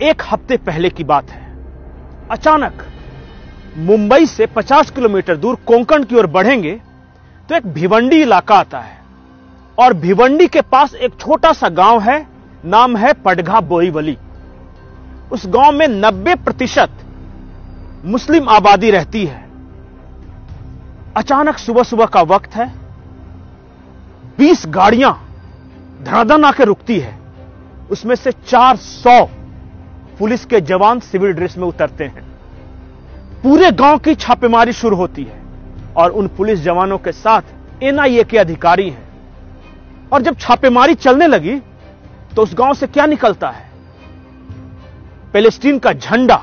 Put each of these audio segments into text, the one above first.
एक हफ्ते पहले की बात है। अचानक मुंबई से 50 किलोमीटर दूर कोंकण की ओर बढ़ेंगे तो एक भिवंडी इलाका आता है और भिवंडी के पास एक छोटा सा गांव है, नाम है पडघा बोरीवली। उस गांव में 90% मुस्लिम आबादी रहती है। अचानक सुबह सुबह का वक्त है, 20 गाड़ियां धड़ाधड़ आकर रुकती है। उसमें से 400 पुलिस के जवान सिविल ड्रेस में उतरते हैं। पूरे गांव की छापेमारी शुरू होती है और उन पुलिस जवानों के साथ एनआईए के अधिकारी हैं। और जब छापेमारी चलने लगी तो उस गांव से क्या निकलता है? पैलेस्टीन का झंडा,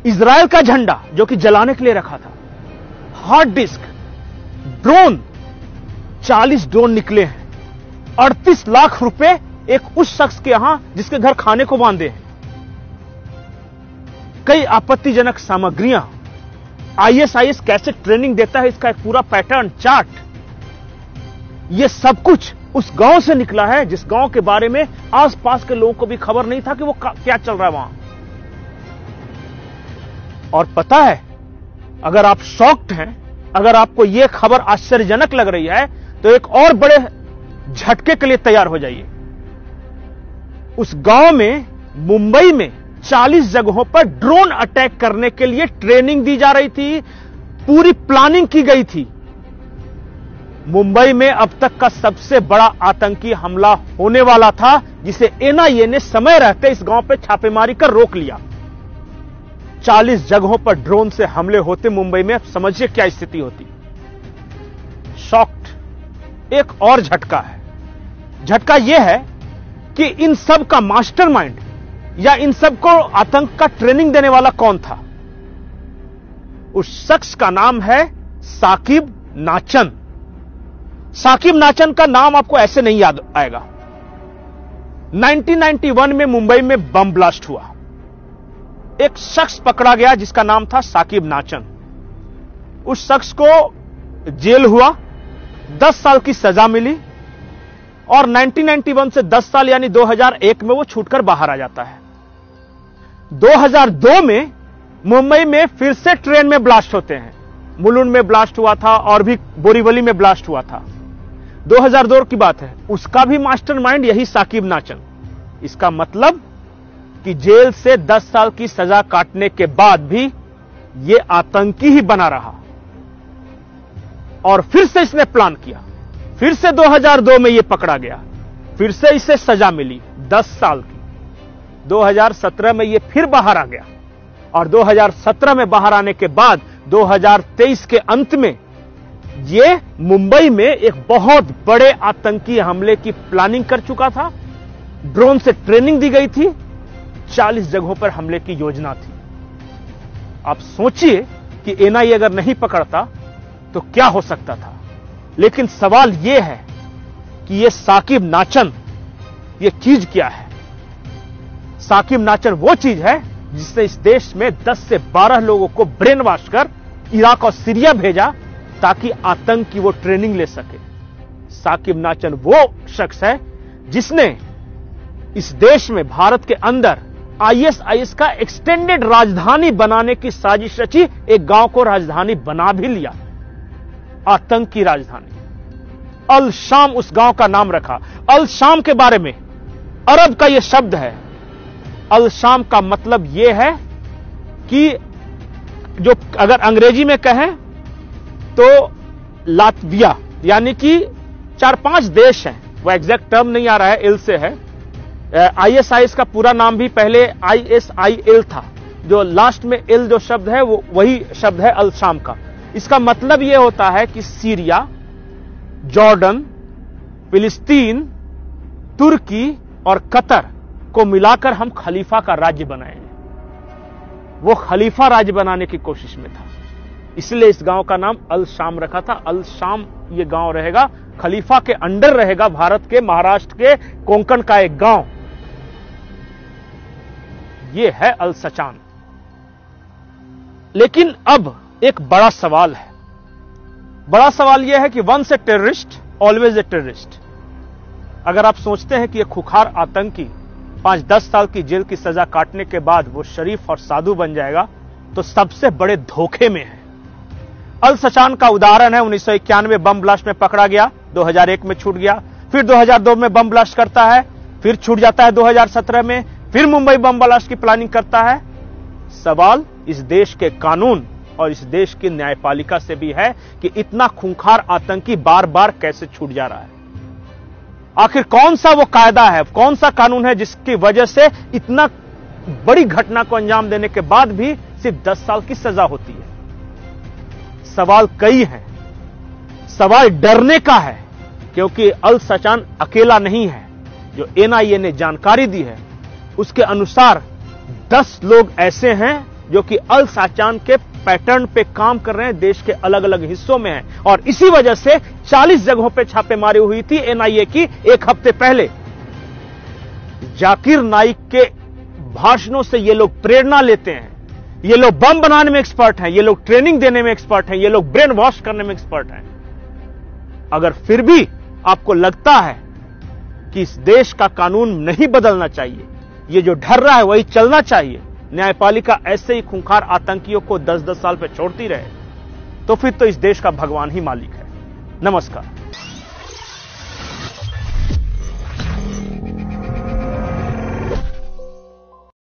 इजराइल का झंडा जो कि जलाने के लिए रखा था, हार्ड डिस्क, ड्रोन, 40 ड्रोन निकले हैं। 38 लाख रुपए एक उस शख्स के यहां जिसके घर खाने को बांधे हैं। कई आपत्तिजनक सामग्रियां, आईएसआईएस कैसे ट्रेनिंग देता है इसका एक पूरा पैटर्न चार्ट, यह सब कुछ उस गांव से निकला है जिस गांव के बारे में आसपास के लोगों को भी खबर नहीं था कि वो क्या चल रहा है वहां। और पता है, अगर आप शॉक्ड हैं, अगर आपको यह खबर आश्चर्यजनक लग रही है तो एक और बड़े झटके के लिए तैयार हो जाइए। उस गांव में, मुंबई में 40 जगहों पर ड्रोन अटैक करने के लिए ट्रेनिंग दी जा रही थी, पूरी प्लानिंग की गई थी। मुंबई में अब तक का सबसे बड़ा आतंकी हमला होने वाला था, जिसे एनआईए ने समय रहते इस गांव पर छापेमारी कर रोक लिया। 40 जगहों पर ड्रोन से हमले होते मुंबई में, अब समझिए क्या स्थिति होती। शॉक्ड। एक और झटका है। झटका यह है कि इन सब का मास्टरमाइंड या इन सबको आतंक का ट्रेनिंग देने वाला कौन था? उस शख्स का नाम है साकिब नाचन। साकिब नाचन का नाम आपको ऐसे नहीं याद आएगा। 1991 में मुंबई में बम ब्लास्ट हुआ। एक शख्स पकड़ा गया जिसका नाम था साकिब नाचन। उस शख्स को जेल हुआ, 10 साल की सजा मिली और 1991 से 10 साल यानी 2001 में वो छूटकर बाहर आ जाता है। 2002 में मुंबई में फिर से ट्रेन में ब्लास्ट होते हैं। मुलुंड में ब्लास्ट हुआ था और भी बोरीवली में ब्लास्ट हुआ था। 2002 की बात है। उसका भी मास्टरमाइंड यही साकिब नाचन। इसका मतलब कि जेल से 10 साल की सजा काटने के बाद भी यह आतंकी ही बना रहा और फिर से इसने प्लान किया। फिर से 2002 में यह पकड़ा गया, फिर से इसे सजा मिली 10 साल की। 2017 में यह फिर बाहर आ गया और 2017 में बाहर आने के बाद 2023 के अंत में यह मुंबई में एक बहुत बड़े आतंकी हमले की प्लानिंग कर चुका था। ड्रोन से ट्रेनिंग दी गई थी, 40 जगहों पर हमले की योजना थी। आप सोचिए कि एनआईए अगर नहीं पकड़ता तो क्या हो सकता था। लेकिन सवाल यह है कि यह साकिब नाचन, यह चीज क्या है? साकिब नाचन वो चीज है जिसने इस देश में 10 से 12 लोगों को ब्रेन वॉश कर इराक और सीरिया भेजा ताकि आतंक की वो ट्रेनिंग ले सके। साकिब नाचन वो शख्स है जिसने इस देश में, भारत के अंदर आईएसआईएस का एक्सटेंडेड राजधानी बनाने की साजिश रची। एक गांव को राजधानी बना भी लिया, आतंक की राजधानी। अल शाम उस गांव का नाम रखा। अल शाम के बारे में अरब का यह शब्द है। अल शाम का मतलब यह है कि जो अगर अंग्रेजी में कहें तो लातविया, यानी कि 4-5 देश हैं। वह एग्जैक्ट टर्म नहीं आ रहा है, इल से है। आईएसआईएस का पूरा नाम भी पहले आईएसआईएल था, जो लास्ट में इल जो शब्द है वो वही शब्द है अल शाम का। इसका मतलब यह होता है कि सीरिया, जॉर्डन, फिलिस्तीन, तुर्की और कतर को मिलाकर हम खलीफा का राज्य बनाएंगे। वो खलीफा राज्य बनाने की कोशिश में था, इसलिए इस गांव का नाम अल शाम रखा था। अल शाम ये गांव रहेगा, खलीफा के अंडर रहेगा, भारत के महाराष्ट्र के कोंकण का एक गांव। ये है अल सचान। लेकिन अब एक बड़ा सवाल है। बड़ा सवाल यह है कि once a terrorist always a terrorist. अगर आप सोचते हैं कि यह खुखार आतंकी 5-10 साल की जेल की सजा काटने के बाद वो शरीफ और साधु बन जाएगा तो सबसे बड़े धोखे में है। अल सचान का उदाहरण है। 1991 बम ब्लास्ट में पकड़ा गया, 2001 में छूट गया, फिर 2002 में बम ब्लास्ट करता है, फिर छूट जाता है 2017 में, फिर मुंबई बम ब्लास्ट की प्लानिंग करता है। सवाल इस देश के कानून और इस देश की न्यायपालिका से भी है कि इतना खूंखार आतंकी बार बार कैसे छूट जा रहा है। आखिर कौन सा वो कायदा है, कौन सा कानून है जिसकी वजह से इतना बड़ी घटना को अंजाम देने के बाद भी सिर्फ 10 साल की सजा होती है। सवाल कई हैं। सवाल डरने का है, क्योंकि अल सचान अकेला नहीं है। जो एनआईए ने जानकारी दी है उसके अनुसार 10 लोग ऐसे हैं जो कि अल सचान के पैटर्न पे काम कर रहे हैं, देश के अलग अलग हिस्सों में हैं, और इसी वजह से 40 जगहों पे छापेमारी हुई थी एनआईए की 1 हफ्ते पहले। जाकिर नाइक के भाषणों से ये लोग प्रेरणा लेते हैं। ये लोग बम बनाने में एक्सपर्ट हैं, ये लोग ट्रेनिंग देने में एक्सपर्ट हैं, ये लोग ब्रेन वॉश करने में एक्सपर्ट हैं। अगर फिर भी आपको लगता है कि इस देश का कानून नहीं बदलना चाहिए, ये जो ढर रहा है वही चलना चाहिए, न्यायपालिका ऐसे ही खूंखार आतंकियों को 10-10 साल पे छोड़ती रहे, तो फिर तो इस देश का भगवान ही मालिक है। नमस्कार।